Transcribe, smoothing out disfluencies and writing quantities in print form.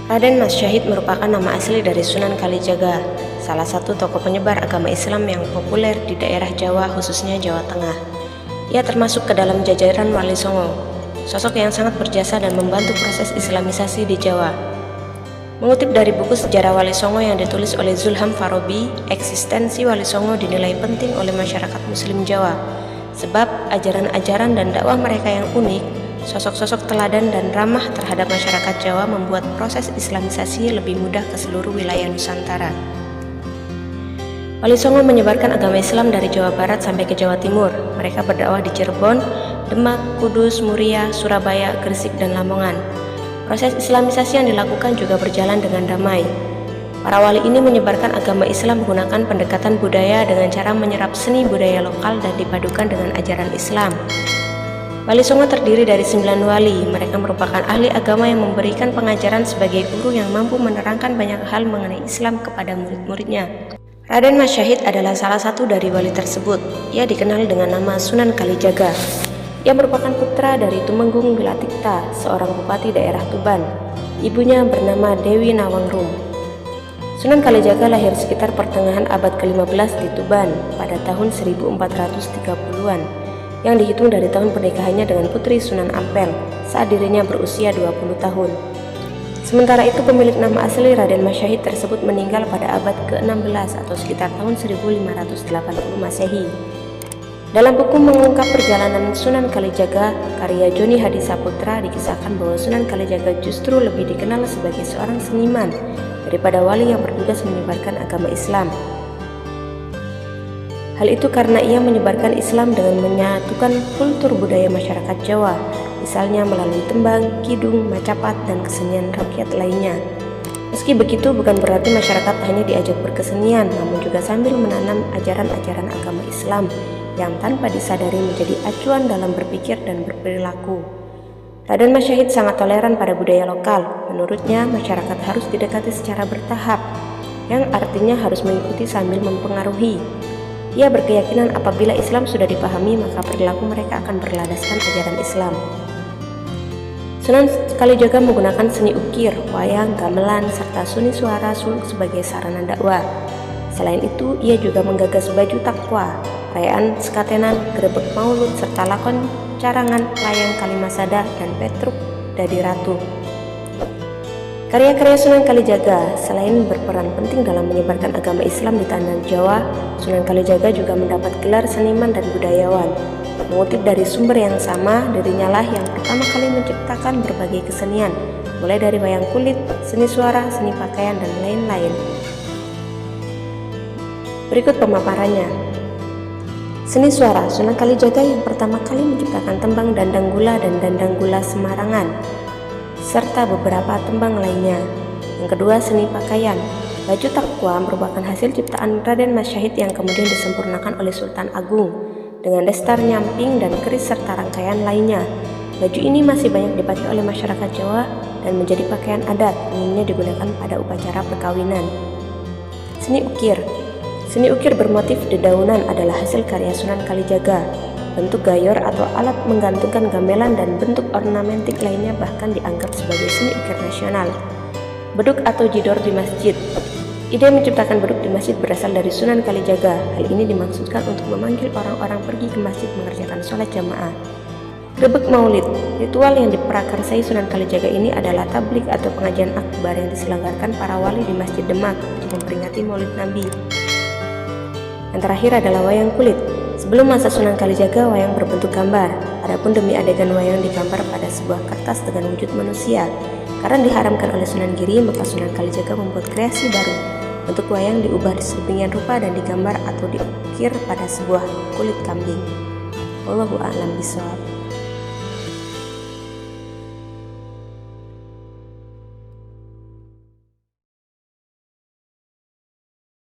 Raden Mas Syahid merupakan nama asli dari Sunan Kalijaga, salah satu tokoh penyebar agama Islam yang populer di daerah Jawa, khususnya Jawa Tengah. Ia termasuk ke dalam jajaran Wali Songo, sosok yang sangat berjasa dan membantu proses Islamisasi di Jawa. Mengutip dari buku Sejarah Wali Songo yang ditulis oleh Zulham Farabi, eksistensi Wali Songo dinilai penting oleh masyarakat Muslim Jawa, sebab ajaran-ajaran dan dakwah mereka yang unik, sosok-sosok teladan dan ramah terhadap masyarakat Jawa membuat proses Islamisasi lebih mudah ke seluruh wilayah Nusantara. Wali Songo menyebarkan agama Islam dari Jawa Barat sampai ke Jawa Timur. Mereka berdakwah di Cirebon, Demak, Kudus, Muria, Surabaya, Gresik, dan Lamongan. Proses Islamisasi yang dilakukan juga berjalan dengan damai. Para wali ini menyebarkan agama Islam menggunakan pendekatan budaya dengan cara menyerap seni budaya lokal dan dipadukan dengan ajaran Islam. Wali Songo terdiri dari 9 wali. Mereka merupakan ahli agama yang memberikan pengajaran sebagai guru yang mampu menerangkan banyak hal mengenai Islam kepada murid-muridnya. Raden Mas Syahid adalah salah satu dari wali tersebut. Ia dikenal dengan nama Sunan Kalijaga. Ia merupakan putra dari Tumenggung Wilatikta, seorang bupati daerah Tuban. Ibunya bernama Dewi Nawangrum. Sunan Kalijaga lahir sekitar pertengahan abad ke-15 di Tuban pada tahun 1430-an, yang dihitung dari tahun pernikahannya dengan putri Sunan Ampel saat dirinya berusia 20 tahun. Sementara itu pemilik nama asli Raden Mas Syahid tersebut meninggal pada abad ke-16 atau sekitar tahun 1580 Masehi. Dalam buku mengungkap perjalanan Sunan Kalijaga, karya Joni Hadi Saputra, dikisahkan bahwa Sunan Kalijaga justru lebih dikenal sebagai seorang seniman daripada wali yang bertugas menyebarkan agama Islam. Hal itu karena ia menyebarkan Islam dengan menyatukan kultur budaya masyarakat Jawa, misalnya melalui tembang, kidung, macapat, dan kesenian rakyat lainnya. Meski begitu, bukan berarti masyarakat hanya diajak berkesenian, namun juga sambil menanam ajaran-ajaran agama Islam yang tanpa disadari menjadi acuan dalam berpikir dan berperilaku. Raden Mas Syahid sangat toleran pada budaya lokal. Menurutnya, masyarakat harus didekati secara bertahap, yang artinya harus mengikuti sambil mempengaruhi. Ia berkeyakinan apabila Islam sudah dipahami, maka perilaku mereka akan berlandaskan ajaran Islam. Sunan Kalijaga menggunakan seni ukir, wayang, gamelan, serta suni suara suluk sebagai sarana dakwah. Selain itu, ia juga menggagas baju takwa, perayaan sekatenan, grebek maulud, serta lakon carangan, layang Kalimasada, dan Petruk Dadi Ratu. Karya-karya Sunan Kalijaga selain berperan penting dalam menyebarkan agama Islam di tanah Jawa, Sunan Kalijaga juga mendapat gelar seniman dan budayawan. Mengutip dari sumber yang sama, dirinya lah yang pertama kali menciptakan berbagai kesenian, mulai dari wayang kulit, seni suara, seni pakaian, dan lain-lain. Berikut pemaparannya. Seni suara, Sunan Kalijaga yang pertama kali menciptakan tembang Dandang Gula dan Dandang Gula Semarangan, serta beberapa tembang lainnya. Yang kedua, seni pakaian. Baju takwa merupakan hasil ciptaan Raden Mas Syahid yang kemudian disempurnakan oleh Sultan Agung dengan dasar nyamping dan keris serta rangkaian lainnya. Baju ini masih banyak dipakai oleh masyarakat Jawa dan menjadi pakaian adat, umumnya digunakan pada upacara perkawinan. Seni ukir. Seni ukir bermotif dedaunan adalah hasil karya Sunan Kalijaga. Bentuk gayor atau alat menggantungkan gamelan dan bentuk ornamentik lainnya bahkan dianggap sebagai seni ukir nasional. Beduk atau jidor di masjid. Ide menciptakan beduk di masjid berasal dari Sunan Kalijaga. Hal ini dimaksudkan untuk memanggil orang-orang pergi ke masjid mengerjakan sholat jamaah. Grebek maulid. Ritual yang diprakarsai Sunan Kalijaga ini adalah tablik atau pengajian akbar yang diselenggarakan para wali di Masjid Demak untuk memperingati Maulid Nabi. Yang terakhir adalah wayang kulit. Sebelum masa Sunan Kalijaga, wayang berbentuk gambar. Adapun demi adegan wayang digambar pada sebuah kertas dengan wujud manusia. Karena diharamkan oleh Sunan Giri, maka Sunan Kalijaga membuat kreasi baru. Bentuk wayang diubah sedemikian rupa dan digambar atau diukir pada sebuah kulit kambing. Wallahu a'lam bishawab.